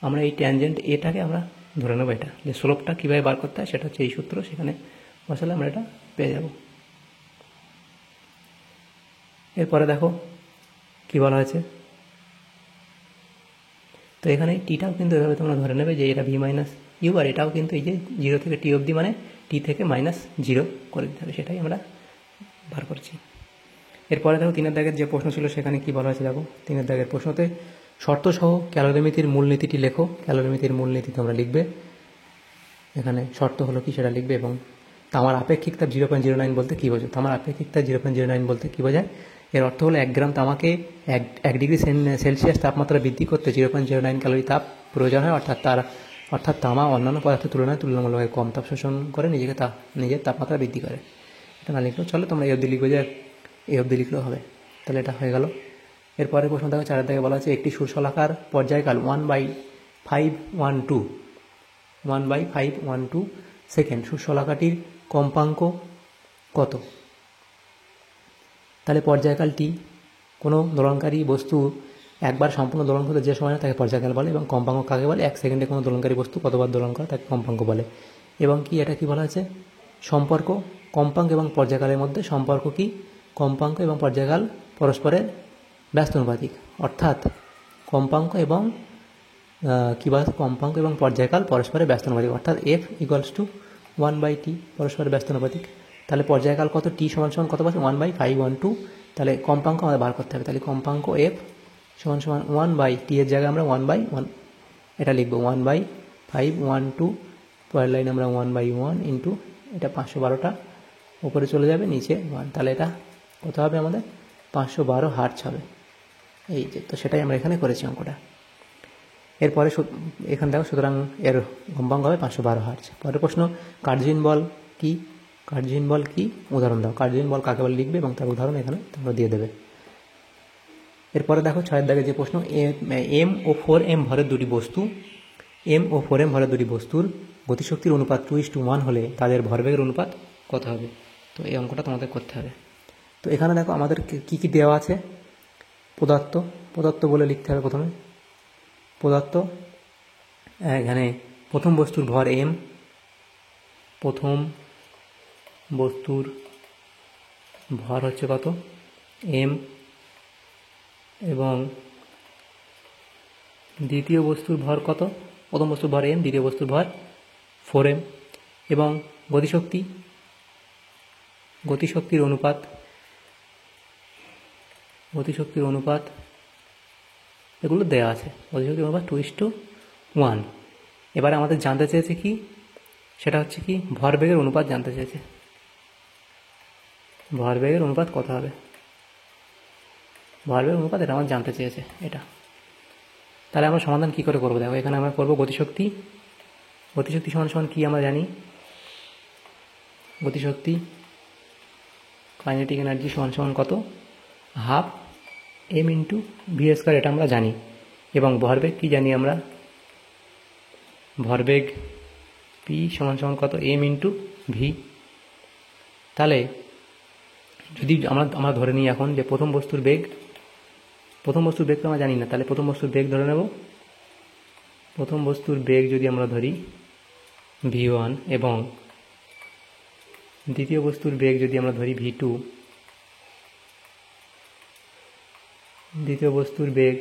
আমরা এই ট্যানজেন্ট এটাকে আমরা ধরে নেবো, এটা যে স্লোপটা কীভাবে বার করতে হয় সেটা হচ্ছে এই সূত্র, সেখানে বসালে আমরা এটা পেয়ে যাব। এরপরে দেখো কি বলা হয়েছে, তো এখানে টিটাও কিন্তু এভাবে তোমরা ধরে নেবে যে এটা ভি মাইনাস ইউ, আর এটাও কিন্তু এই যে 0 থেকে টি অবধি মানে টি থেকে -0 করে দিতে হবে, সেটাই আমরা বার করছি। এরপরে দেখো 3 দাগের যে প্রশ্ন ছিল সেখানে কি বলা হয়েছে দেখো, 3 দাগের প্রশ্নতে শর্তসহ ক্যালোরিমিতির মূলনীতিটি লেখো। ক্যালোরিমিতির মূলনীতি তোমরা লিখবে, এখানে শর্ত হলো কি সেটা লিখবে এবং তামার আপেক্ষিক তাপ 0.09 বলতে কী বোঝো? তামার আপেক্ষিক তাপ 0.09 বলতে কী বোঝায়? এর অর্থ হলো 1 গ্রাম তামাকে 1 ডিগ্রি সেলসিয়াস তাপমাত্রা বৃদ্ধি করতে 0.09 ক্যালোরি তাপ প্রয়োজন হয়, অর্থাৎ তামা অন্যান্য পদার্থের তুলনায় তুলনামূলকভাবে কম তাপ শোষণ করে নিজের তাপমাত্রা বৃদ্ধি করে। এটা না লিখলেও চলো, তোমরা এই অবধি লিখবে, যে এই অবধি লিখলেও হবে। তাহলে এটা হয়ে গেল। এরপরে প্রশ্ন দেখো 4 থেকে বলা আছে একটি সুষলাকার পর্যায়কাল 1/512 সেকেন্ড। সুষলাকাটির কম্পাঙ্ক কত? তাহলে পর্যায়কালটি কোনো দোলনকারী বস্তু একবার সম্পূর্ণ দোলন করতে যে সময় তাকে পর্যায়কাল বলে, এবং কম্পাঙ্ক কাকে বলে? 1 সেকেন্ডে কোনো দোলনকারী বস্তু কতবার দোলন করে তাকে কম্পাঙ্ক বলে। এবং কি এটা কি বলা আছে? সম্পর্ক কম্পাঙ্ক এবং পর্যায়কালের মধ্যে সম্পর্ক কি? কম্পাঙ্ক এবং পর্যায়কাল পরস্পরের ব্যস্তানুপাতিক, অর্থাৎ কম্পাঙ্ক এবং কম্পাঙ্ক এবং পর্যায়কাল পরস্পরের ব্যস্তানুপাতিক, অর্থাৎ F=1/T পরস্পরের ব্যস্তানুপাতিক। তাহলে পর্যায়কাল কত? T = কত পাচ্ছি? 1/512। তাহলে কম্পাঙ্ক আমাদের বার করতে হবে। তাহলে কম্পাঙ্ক F = 1/T এর জায়গায় আমরা 1/1 এটা লিখবো, 1/512। পরের লাইন আমরা 1/1 ইন্টু এটা 512টা উপরে চলে যাবে, নিচে 1। তাহলে এটা কত হবে আমাদের? 512 হার্টজ হবে। এই যে, তো সেটাই আমরা এখানে করেছি অঙ্কটা। এরপরে এখানে দেখো, সুতরাং এর কম্পাঙ্ক হবে 512 হার্টজ। পরের প্রশ্ন, কার্যহীন বল কি? কার্যহীন বল কি? উদাহরণ দাও। কার্যহীন বল কাকে বলে লিখবে এবং তার উদাহরণ এখানে তোমরা দিয়ে দেবে। এরপরে দেখো 6 দাগে যে প্রশ্ন, M ও 4M ভরের দুটি বস্তুর গতিশক্তির অনুপাত 2:1 হলে তাদের ভরবেগের অনুপাত কত হবে? তো এই অঙ্কটা তোমাদের করতে হবে। তো এখানে দেখো আমাদের কি কি দেওয়া আছে। পদার্থ বলে লিখতে হবে প্রথমে। পদার্থ, এখানে প্রথম বস্তুর ভর M, প্রথম বস্তুর ভর হচ্ছে কত? M, এবং দ্বিতীয় বস্তুর ভর কত? প্রথম বস্তুর ভর M, দ্বিতীয় বস্তুর ভর 4M। এবং গতিশক্তির অনুপাত এগুলো দেওয়া আছে। গতিশক্তির অনুপাত 2:1। এবারে আমাদের জানতে চেয়েছে কি? সেটা হচ্ছে কি? ভরবেগের অনুপাত জানতে চেয়েছে। ভরবেগের অনুপাত কত হবে? ভরবেগের অনুপাত এটা আমার জানতে চেয়েছে এটা। তাহলে আমরা সমাধান কি করে করবো? দেখো, এখানে আমরা করবো গতিশক্তি সমান কি আমরা জানি? গতিশক্তি কাইনেটিক এনার্জি সমান কত? 1/2 m/v², এটা আমরা জানি। এবং ভরবেগ কি জানি আমরা? ভরবেগ p সমান কত? m/v। তাহলে যদি আমরা ধরে নিই এখন যে প্রথম বস্তুর বেগ তো আমরা জানি না, তাহলে প্রথম বস্তুর বেগ ধরে নেব। প্রথম বস্তুর বেগ যদি আমরা ধরি v1, এবং দ্বিতীয় বস্তুর বেগ যদি আমরা ধরি v2, দ্বিতীয় বস্তুর বেগ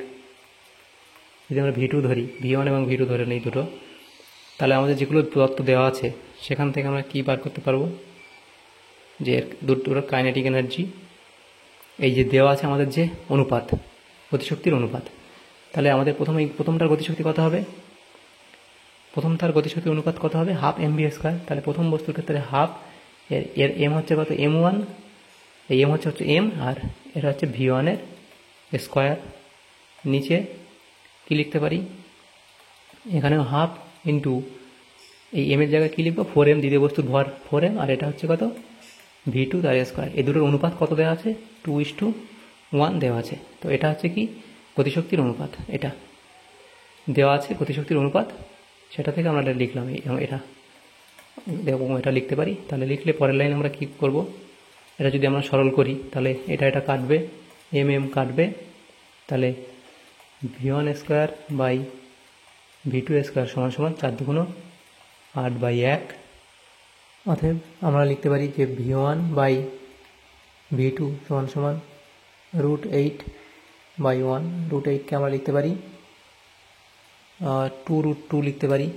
যদি আমরা v2 ধরি, v1 এবং v2 ধরে নিই দুটো, তাহলে আমাদের যেগুলো তত্ত্ব দেওয়া আছে সেখান থেকে আমরা কি বার করতে পারবো? যে দুটোর কাইনেটিক এনার্জি, এই যে দেওয়া আছে আমাদের যে অনুপাত, গতিশক্তির অনুপাত, তাহলে আমাদের প্রথমটার গতিশক্তি কত হবে? প্রথমটার গতিশক্তির অনুপাত কত হবে? 1/2 mv²। তাহলে প্রথম বস্তুর ক্ষেত্রে 1/2, এর m হচ্ছে কত? m1, এই m হচ্ছে m, আর এটা হচ্ছে v1 এর স্কোয়ার। নিচে কি লিখতে পারি? এখানে 1/2 ইন্টু এই m এর জায়গায় কি লিখবো? 4m, দ্বিতীয় বস্তুর ভর 4m, আর এটা হচ্ছে কত? v2 তার স্কোয়ার। এই দুটোর অনুপাত কত দেওয়া আছে? 2:1 দেওয়া আছে। তো এটা হচ্ছে কি? গতিশক্তির অনুপাত। এটা দেওয়া আছে গতিশক্তির অনুপাত, সেটা থেকে আমরা এটা লিখলাম। এটা দেখো, এটা লিখতে পারি। তাহলে লিখলে পরের লাইন আমরা কি করব? এটা যদি আমরা সরল করি তাহলে এটা কাটবে, m কাটবে, তাহলে v1² বাই v2² সমান 4×2 8/1। অতএব আমরা লিখতে পারি যে v1 বাই v2 সমান √8/1। √8কে আমরা লিখতে পারি 2√2 লিখতে পারি,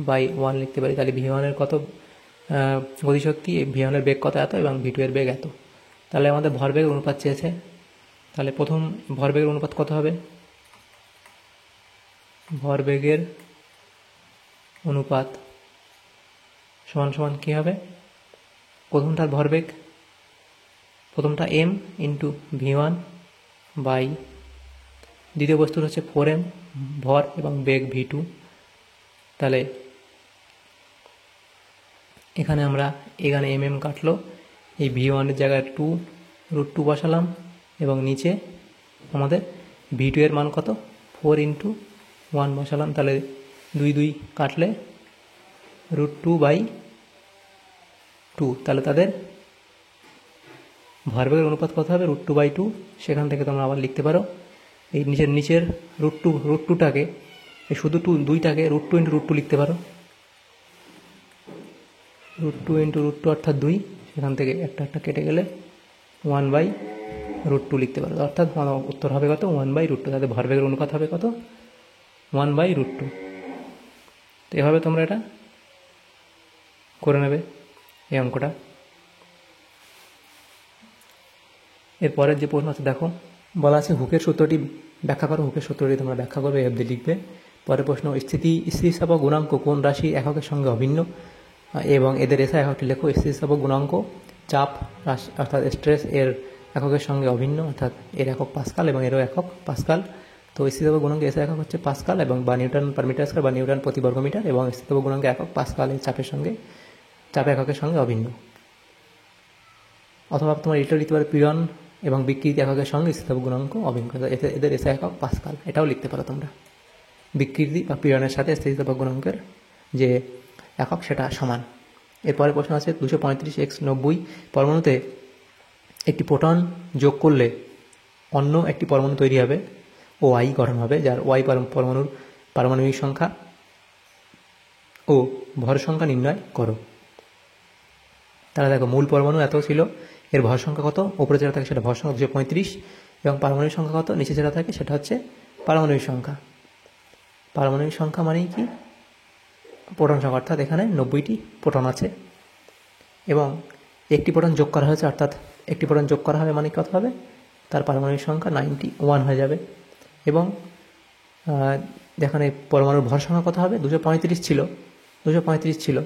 বাই 1 লিখতে পারি। তাহলে v1 এর কত গতিশক্তি, v1 এর বেগ কত? এত, এবং v2 এর বেগ এত। তাহলে আমাদের ভরবেগের অনুপাত চেয়েছে। তাহলে প্রথম ভরবেগের অনুপাত কত হবে? ভরবেগের অনুপাত সমান সমান কী হবে, প্রথমটার ভরবেগ, প্রথমটা m ইন্টু v1 বাই দ্বিতীয় বস্তুর হচ্ছে 4m ভর এবং বেগ v2। তাহলে এখানে mm কাটলো, এই v1 এর জায়গায় 2√2 বসালাম এবং নিচে আমাদের v2 এর মান কত 4 × 1 বসালাম। তাহলে 2 কাটলে √2/2। তাহলে তাদের ভরবেগের অনুপাত কত হবে, √2/2। সেখান থেকে তোমরা আবার লিখতে পারো এই নিচের √2টাকে শুধু 2টাকে √2 × √2 লিখতে পারো, √2 × √2 অর্থাৎ 2। সেখান থেকে একটা কেটে গেলে 1/√2 লিখতে পারো, অর্থাৎ উত্তর হবে কত 1/√2। তাদের ভরবেগের অনুপাত হবে কত 1/√2। তো এভাবে তোমরা এটা করে নেবে এই অঙ্কটা। এরপরের যে প্রশ্ন আছে দেখো, বলা আছে হুকের সূত্রটি ব্যাখ্যা করো। হুকের সূত্রটি তোমরা ব্যাখ্যা করবে, এফ দিয়ে লিখবে। পরের প্রশ্ন, স্থিতিস্থাপক গুণাঙ্ক কোন রাশি এককের সঙ্গে অভিন্ন এবং এদের এসআই এককটি লেখো। স্থিতিস্থাপক গুণাঙ্ক চাপ অর্থাৎ স্ট্রেস এর এককের সঙ্গে অভিন্ন, অর্থাৎ এর একক পাস্কাল এবং এরও একক পাস্কাল। তো স্থিতিস্থাপক গুণাঙ্ক এসআই একক হচ্ছে পাস্কাল এবং বা নিউটন পার মিটার স্কয়ার বা নিউটন প্রতি বর্গমিটার, এবং স্থিতিস্থাপক গুণাঙ্ক একক পাস্কাল এর চাপ এককের সঙ্গে অভিন্ন। অথবা তোমার এটা লিখতে পারো পীড়ন এবং বিকৃতি এককের সঙ্গে স্থিতিস্থাপক গুণাঙ্ক অভিন্ন, এদের এসআই একক পাস্কাল, এটাও লিখতে পারো তোমরা। বিকৃতি বা পীড়নের সাথে স্থিতিস্থাপক গুণাঙ্কের যে একক সেটা সমান। এরপরে প্রশ্ন আছে 235x90 পরমাণুতে একটি প্রোটন যোগ করলে অন্য একটি পরমাণু তৈরি হবে, OI গঠন হবে, যার OI পরমাণুর পারমাণবিক সংখ্যা ও ভর সংখ্যা নির্ণয় করো। তাহলে দেখো মূল পরমাণু এত ছিল, এর ভর সংখ্যা কত, উপরে যেটা থাকে সেটা ভর সংখ্যা 235, এবং পারমাণবিক সংখ্যা কত, নিচে যেটা থাকে সেটা হচ্ছে পারমাণবিক সংখ্যা। পারমাণবিক সংখ্যা মানেই কি প্রোটন সংখ্যা, অর্থাৎ এখানে 90টি প্রোটন আছে এবং একটি প্রোটন যোগ করা হয়েছে, অর্থাৎ একটি প্রোটন যোগ করা হবে মানে কত হবে, তার পারমাণবিক সংখ্যা 91 হয়ে যাবে। এবং এখানে পরমাণুর ভর সংখ্যা কত হবে, 235 ছিল।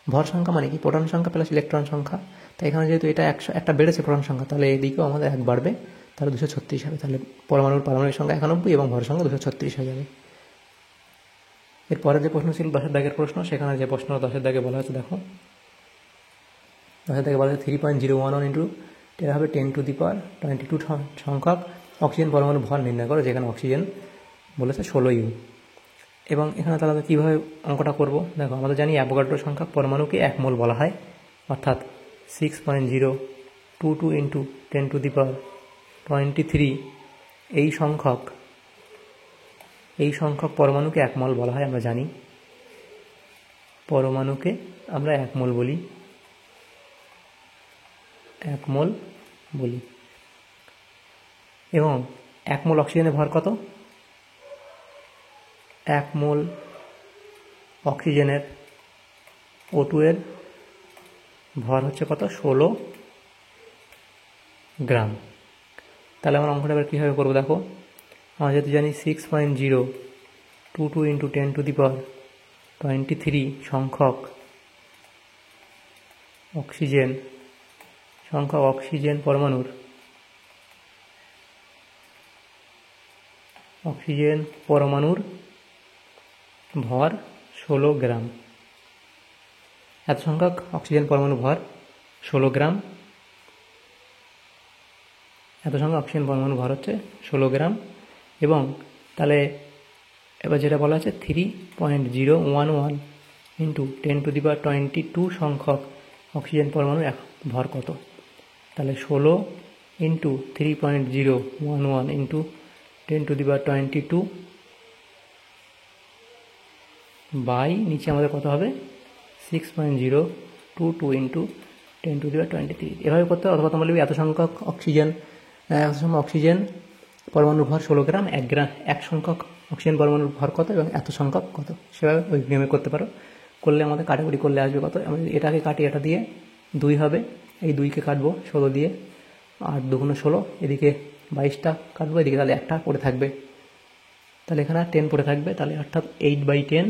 ভর সংখ্যা মানে কি প্রোটন সংখ্যা প্লাস ইলেকট্রন সংখ্যা। তাই এখানে যেহেতু এটা একটা বেড়েছে প্রোটন সংখ্যা, তাহলে এদিকেও আমাদের 1 বাড়বে, তাহলে 236 হবে। তাহলে পরমাণুর পারমাণবিক সংখ্যা 91 এবং ভর সংখ্যা 236 হয়ে যাবে। এরপরে যে প্রশ্ন ছিল 10 দাগের প্রশ্ন, সেখানে যে প্রশ্ন 10 দাগে বলা হয়েছে দেখো, 10 দাগে বলা হয়েছে 3.011 × এটা হবে 10⁻22 সংখ্যক অক্সিজেন পরমাণু ভর নির্ণয় করো, যেখানে অক্সিজেন বলেছে 16U। এবং এখানে তাহলে আমরা কীভাবে অঙ্কটা করব, দেখো আমাদের জানি অ্যাভোগাড্রো সংখ্যক পরমাণুকে 1 মোল বলা হয়, অর্থাৎ 6.022 × 10⁻23 এই সংখ্যক পরমাণুকে 1 মোল বলা হয়। আমরা জানি পরমাণুকে আমরা 1 মোল বলি, এবং 1 মোল অক্সিজেনের ভর কত, 1 মোল অক্সিজেনের O2 এর ভর হচ্ছে কত, 16 গ্রাম। তাহলে আমরা অঙ্কটা এবার কীভাবে করবো দেখো, আমরা যেহেতু জানি 6.022 × 10⁻23 সংখ্যক অক্সিজেন পরমাণুর ভর 16 গ্রাম। এত সংখ্যক অক্সিজেন পরমাণু ভর 16 গ্রাম, এত সংখ্যক অক্সিজেন পরমাণু ভর হচ্ছে 16 গ্রাম। এবং তাহলে এবার যেটা বলা আছে 3.011 × 10⁻22 সংখ্যক অক্সিজেন পরমাণুর ভর কত, তাহলে 16 × 3.011 × 10⁻22 বাই নিচে আমাদের কত হবে 6.022 × 10⁻23। এভাবে করতে হবে। অথবা তোমরা লিখবে এত সংখ্যক অক্সিজেন পরমাণুর ভর 16 গ্রাম, 1 সংখ্যক অক্সিজেন পরমাণুর ভর কত এবং এত সংখ্যক কত, সেভাবে ওই নিয়মে করতে পারো। করলে আমাদের কাটাকুটি করলে আসবে কত, আমাদের এটাকে কাটি, এটা দিয়ে 2 হবে, এই 2কে কাটবো 16 দিয়ে, আর 2 × 16, এদিকে 22টা কাটবো, এদিকে তাহলে 1টা পড়ে থাকবে, তাহলে এখানে 10 পড়ে থাকবে, তাহলে অর্থাৎ 8/10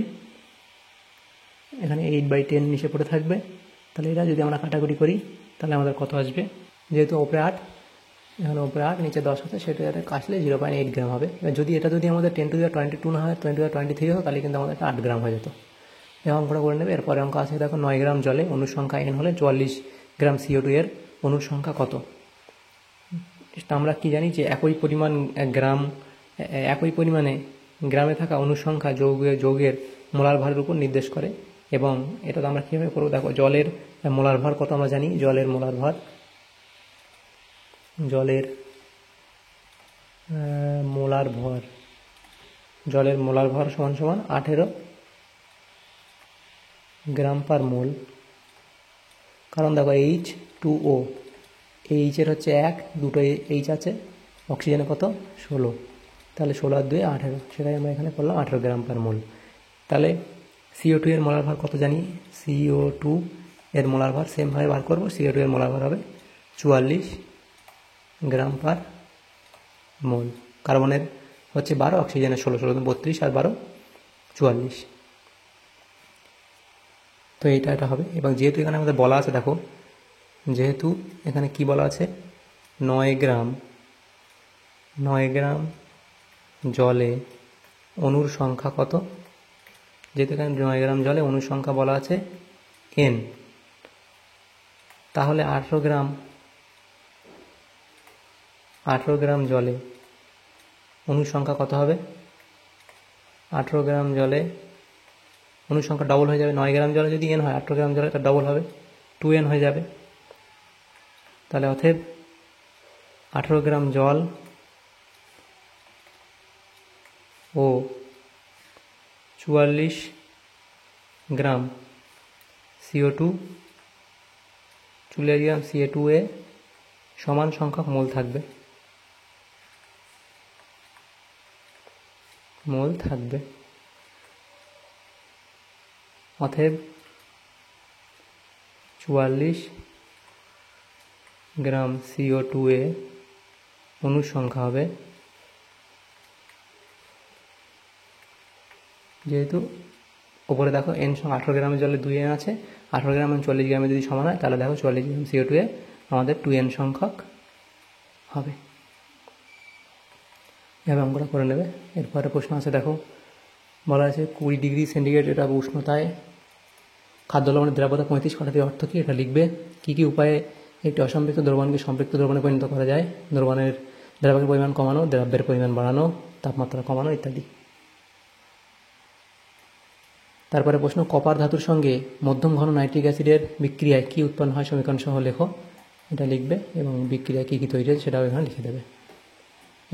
এখানে 8/10 নিচে পড়ে থাকবে। তাহলে এটা যদি আমরা কাটাকুটি করি তাহলে আমাদের কত আসবে, যেহেতু ওপরে 8, এখানে ওপরে 8 নিচে 10 আছে, সেটা কাটলে 0.8 গ্রাম হবে। এবার যদি আমাদের 10^22 না হয়, 10^23 হয়, তাহলে কিন্তু আমাদের 8 গ্রাম হয়ে যেত। এই অঙ্কটা করে নেবে। এরপরে অঙ্ক আছে দেখো, 9 গ্রাম জলে অণুর সংখ্যা n হলে 44 গ্রাম CO2 এর অণুর সংখ্যা কত। আমরা কি জানি যে একই পরিমাণে গ্রামে থাকা অণুর সংখ্যা যৌগের মোলার ভরের উপর নির্দেশ করে। এবং এটা তো আমরা কীভাবে করবো, দেখো জলের মোলার ভর কত আমরা জানি। জলের মোলার ভর সমান 18 গ্রাম পার মোল। কারণ দেখো H2O, এইচের হচ্ছে 1, দুটো এইচ আছে, অক্সিজেনে কত 16, তাহলে 16 আর 2 18, সেটাই আমরা এখানে করলাম 18 গ্রাম পার মোল। তাহলে CO2 এর মোলার ভর কত জানি, CO2 এর মোলার ভর সেমভাবে বার করবো। CO2 এর মোলার ভর হবে 44 গ্রাম পার মোল। কার্বনের হচ্ছে 12, অক্সিজেনের 16, 32 আর 12 44। তো এটা হবে। এবং যেহেতু এখানে আমাদের বলা আছে, দেখো যেহেতু এখানে কি বলা আছে, 9 গ্রাম জলে অণুর সংখ্যা কত, যেহেতু এখানে 9 গ্রাম জলে অণুর সংখ্যা বলা আছে n, তাহলে 18 গ্রাম জলে অণুর সংখ্যা কত হবে। 18 গ্রাম জলে অণুর সংখ্যা ডবল হয়ে যাবে। 9 গ্রাম জলে যদি n হয়, 18 গ্রাম জলে তার ডবল হবে, 2n হয়ে যাবে। তাহলে অতএব 18 গ্রাম জল ও 44 গ্রাম CO2 গ্রাম CA2 সমান সংখ্যক মোল থাকবে। অতএব 44 গ্রাম CO2 অণুর সংখ্যা হবে, যেহেতু ওপরে দেখো n সংখ্যা 18 গ্রামের জলে 2n আছে, 18 গ্রাম এবং 40 গ্রামে যদি সমান হয়, তাহলে দেখো 44 গ্রাম CO2 আমাদের 2n সংখ্যক হবে। এভাবে অঙ্কটা করে নেবে। এরপরে প্রশ্ন আছে, দেখো বলা আছে 20 ডিগ্রি সেন্টিগ্রেড এটা উষ্ণতায় খাদ্য লবণের দ্রাব্যতা 35 করাতে অর্থ কী, এটা লিখবে। কী উপায়ে একটি অসম্পৃক্ত দ্রবণকে সম্পৃক্ত দ্রবণে পরিণত করা যায়, দ্রাবকের পরিমাণ কমানো, দ্রব্যের পরিমাণ বাড়ানো, তাপমাত্রা কমানো ইত্যাদি। তারপরে প্রশ্ন, কপার ধাতুর সঙ্গে মধ্যম ঘন নাইট্রিক অ্যাসিডের বিক্রিয়ায় কী উৎপন্ন হয়, সমীকরণ সহ লেখো। এটা লিখবে এবং বিক্রিয়া কী তৈরি হয়েছে সেটাও এখানে লিখে দেবে।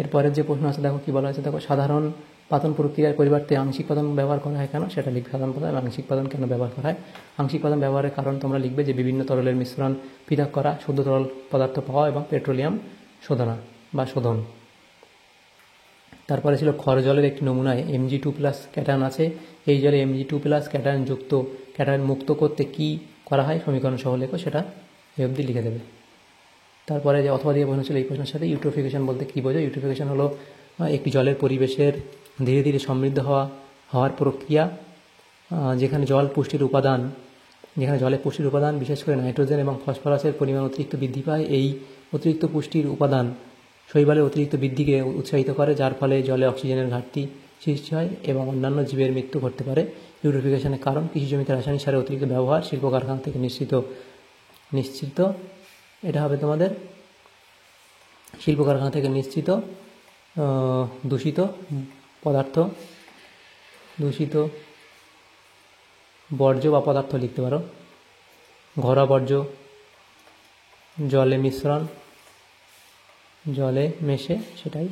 এরপরের যে প্রশ্ন আছে, দেখো কী বলা আছে, দেখো সাধারণ পাতন প্রক্রিয়ার পরিবর্তে আংশিক পাতন ব্যবহার করা হয় কেন, সেটা লিখবে। সাধারণ পাতন এবং আংশিক পাতন কেন ব্যবহার করা হয়। আংশিক পাতন ব্যবহারের কারণ তোমরা লিখবে যে বিভিন্ন তরলের মিশ্রণ পৃথক করা, শুদ্ধ তরল পদার্থ পাওয়া এবং পেট্রোলিয়াম শোধন। তারপরে ছিল ক্ষর জলের একটি নমুনায় Mg2+ ক্যাটায়ন আছে, এই জলে Mg2+ ক্যাটায়ন মুক্ত করতে কি করা হয়, সমীকরণ সহ লেখো, সেটা এই অবধি লিখে দেবে। তারপরে যে অথবা দিয়ে প্রশ্ন ছিল, এই প্রশ্নের সাথে ইউট্রোফিকেশন বলতে কী বোঝো। ইউট্রোফিকেশন হলো একটি জলের পরিবেশের ধীরে ধীরে সমৃদ্ধ হওয়ার প্রক্রিয়া, যেখানে জলে পুষ্টির উপাদান বিশেষ করে নাইট্রোজেন এবং ফসফরাসের পরিমাণ অতিরিক্ত বৃদ্ধি পায়। এই অতিরিক্ত পুষ্টির উপাদান শৈবালের অতিরিক্ত বৃদ্ধিকে উৎসাহিত করে, যার ফলে জলে অক্সিজেনের ঘাটতি সৃষ্টি হয় এবং অন্যান্য জীবের মৃত্যু ঘটতে পারে। ইউট্রোফিকেশনের কারণ কৃষি জমিতে রাসায়নিক সারের অতিরিক্ত ব্যবহার, শিল্প কারখানা থেকে নিশ্চিত এটা হবে তোমাদের শিল্প কারখানা থেকে নিশ্চিত দূষিত বর্জ্য বা পদার্থ লিখতে পারো। ঘরোয়া বর্জ্য জলে মেশে, সেটাই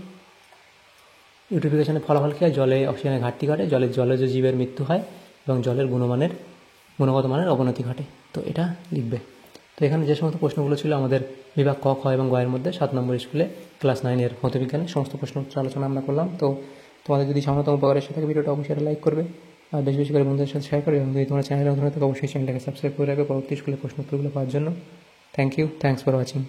ইউট্রোফিকেশনের ফলাফল কী হয়, জলে অক্সিজেনের ঘাটতি ঘটে, জলজ জীবের মৃত্যু হয় এবং জলের গুণগত মানের অবনতি ঘটে। তো এটা লিখবে। তো এখানে যে সমস্ত প্রশ্নগুলো ছিল আমাদের বিভাগ ক, খ এবং গ এর মধ্যে 7 নম্বর স্কুলে ক্লাস 9 ভৌতবিজ্ঞানের সমস্ত প্রশ্ন আলোচনা আমরা করলাম। তো তোমাদের যদি সামান্যতম উপকার এসে থাকে, ভিডিওটা অবশ্যই লাইক করবে আর বেশি বেশি করে বন্ধুদের সাথে শেয়ার করবে এবং যদি তোমার চ্যানেলে নতুন থাকে অবশ্যই চ্যানেলটাকে সাবস্ক্রাইব করে রাখবে পরবর্তী স্কুলের প্রশ্নোত্তরগুলো পাওয়ার জন্য। Thanks for watching.